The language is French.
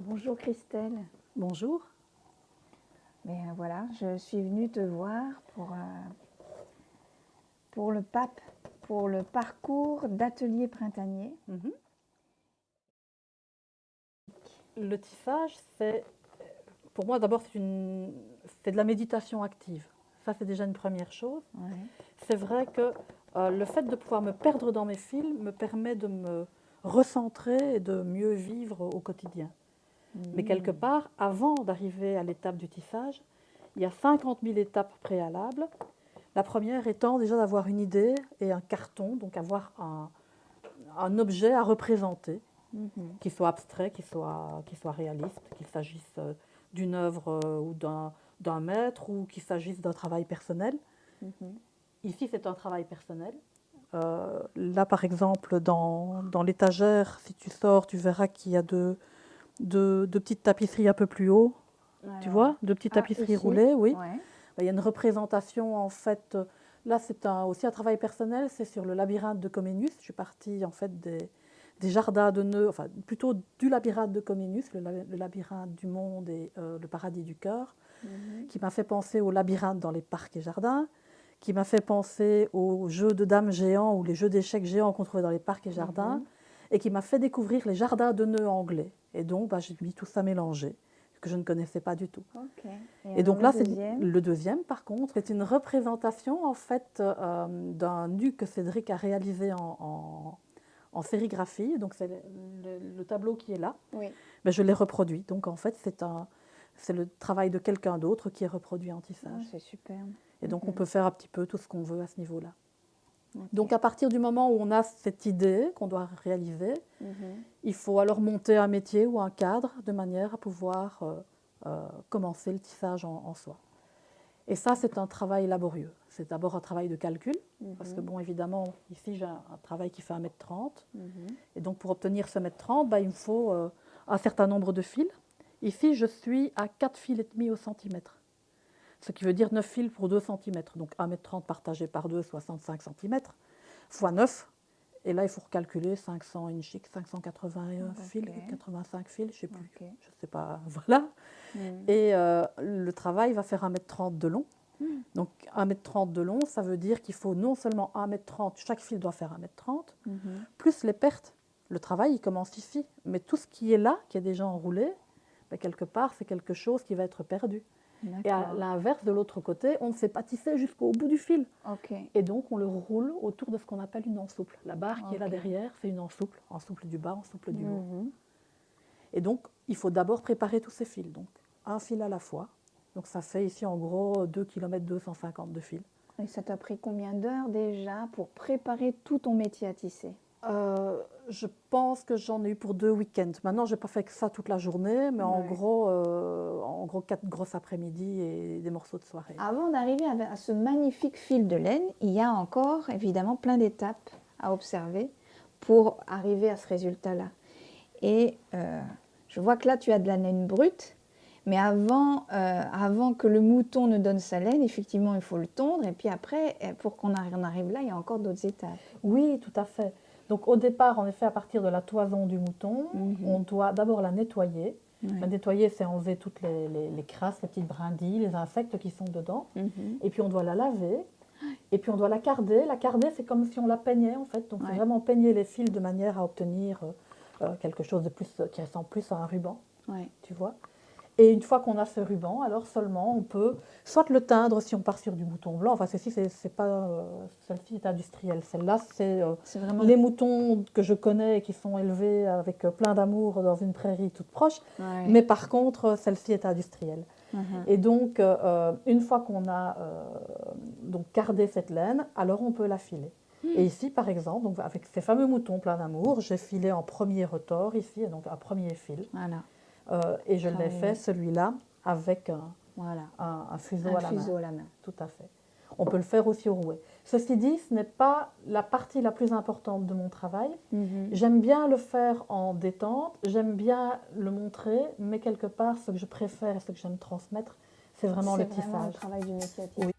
Bonjour Christelle. Bonjour. Mais voilà, je suis venue te voir pour le PAP, pour le parcours d'atelier printanier. Le tissage, pour moi d'abord, c'est de la méditation active. Ça, c'est déjà une première chose. Ouais. C'est vrai que le fait de pouvoir me perdre dans mes fils me permet de me recentrer et de mieux vivre au quotidien. Mais quelque part, avant d'arriver à l'étape du tissage, il y a 50 000 étapes préalables. La première étant déjà d'avoir une idée et un carton, donc avoir un objet à représenter, qui soit abstrait, qui soit réaliste, qu'il s'agisse d'une œuvre ou d'un maître ou qu'il s'agisse d'un travail personnel. Ici, c'est un travail personnel. Là, par exemple, dans l'étagère, si tu sors, tu verras qu'il y a deux petites tapisseries un peu plus haut. Alors, tu vois, deux petites tapisseries roulées, oui. Ouais. Il y a une représentation, en fait. Là, c'est aussi un travail personnel, c'est sur le labyrinthe de Comenius. Je suis partie, en fait, des jardins de nœuds, enfin, plutôt du labyrinthe de Comenius, le labyrinthe du monde et le paradis du cœur, qui m'a fait penser au labyrinthe dans les parcs et jardins, qui m'a fait penser aux jeux de dames géants ou les jeux d'échecs géants qu'on trouvait dans les parcs et jardins, et qui m'a fait découvrir les jardins de nœuds anglais. Et donc, j'ai mis tout ça mélangé, que je ne connaissais pas du tout. Okay. Et donc là, le deuxième, par contre, est une représentation en fait d'un nu que Cédric a réalisé en sérigraphie. Donc c'est le tableau qui est là. Oui. Mais je l'ai reproduit. Donc en fait, c'est le travail de quelqu'un d'autre qui est reproduit en tissage. Oh, c'est super. Et donc on peut faire un petit peu tout ce qu'on veut à ce niveau-là. Okay. Donc à partir du moment où on a cette idée qu'on doit réaliser, il faut alors monter un métier ou un cadre de manière à pouvoir commencer le tissage en soi. Et ça, c'est un travail laborieux. C'est d'abord un travail de calcul, parce que bon, évidemment, ici, j'ai un travail qui fait 1,30 m. Et donc, pour obtenir ce 1,30 m, il me faut un certain nombre de fils. Ici, je suis à 4,5 fils au centimètre, ce qui veut dire 9 fils pour 2 cm. Donc, 1,30 m partagé par 2, 65 cm, fois 9. Et là, il faut recalculer 500 inchiques, 580 fils, 85 fils, je ne sais plus. Je ne sais pas, voilà. Et le travail va faire 1,30 m de long. Donc 1,30 m de long, ça veut dire qu'il faut non seulement 1,30 m, chaque fil doit faire 1,30 m, plus les pertes. Le travail, il commence ici. Mais tout ce qui est là, qui est déjà enroulé, ben, quelque part, c'est quelque chose qui va être perdu. Et à l'inverse, de l'autre côté, on ne sait pas tisser jusqu'au bout du fil. Et donc, on le roule autour de ce qu'on appelle une ensouple. La barre qui est là derrière, c'est une ensouple du bas, ensouple du haut. Et donc, il faut d'abord préparer tous ces fils. Donc, un fil à la fois. Donc, ça fait ici, en gros, 2 km 250 de fils. Et ça t'a pris combien d'heures déjà pour préparer tout ton métier à tisser? Je pense que j'en ai eu pour 2 week-ends. Maintenant, je n'ai pas fait que ça toute la journée, mais en gros, 4 grosses après-midi et des morceaux de soirée. Avant d'arriver à ce magnifique fil de laine, il y a encore évidemment plein d'étapes à observer pour arriver à ce résultat-là. Et je vois que là, tu as de la laine brute, mais avant que le mouton ne donne sa laine, effectivement, il faut le tondre. Et puis après, pour qu'on en arrive là, il y a encore d'autres étapes. Oui, tout à fait. Donc au départ, en effet, à partir de la toison du mouton, on doit d'abord la nettoyer. La nettoyer, c'est enlever toutes les crasses, les petites brindilles, les insectes qui sont dedans. Et puis on doit la laver. Et puis on doit la carder. La carder, c'est comme si on la peignait en fait. Donc c'est vraiment peigner les fils de manière à obtenir quelque chose de plus qui ressemble plus à un ruban. Tu vois. Et une fois qu'on a ce ruban, alors seulement on peut soit le teindre si on part sur du mouton blanc. Enfin, celle-ci est industrielle. Celle-là, c'est vraiment les moutons que je connais et qui sont élevés avec plein d'amour dans une prairie toute proche. Mais par contre, celle-ci est industrielle. Et donc, une fois qu'on a donc gardé cette laine, alors on peut la filer. Et ici, par exemple, donc avec ces fameux moutons pleins d'amour, j'ai filé en premier retors ici, donc un premier fil. Voilà. Et je l'ai fait, celui-là, avec Voilà. un fuseau Un à la fuseau main. à la main. Tout à fait. On peut le faire aussi au rouet. Ceci dit, ce n'est pas la partie la plus importante de mon travail. J'aime bien le faire en détente, j'aime bien le montrer, mais quelque part, ce que je préfère et ce que j'aime transmettre, c'est vraiment le C'est vraiment le tissage. travail d'initiative. Oui.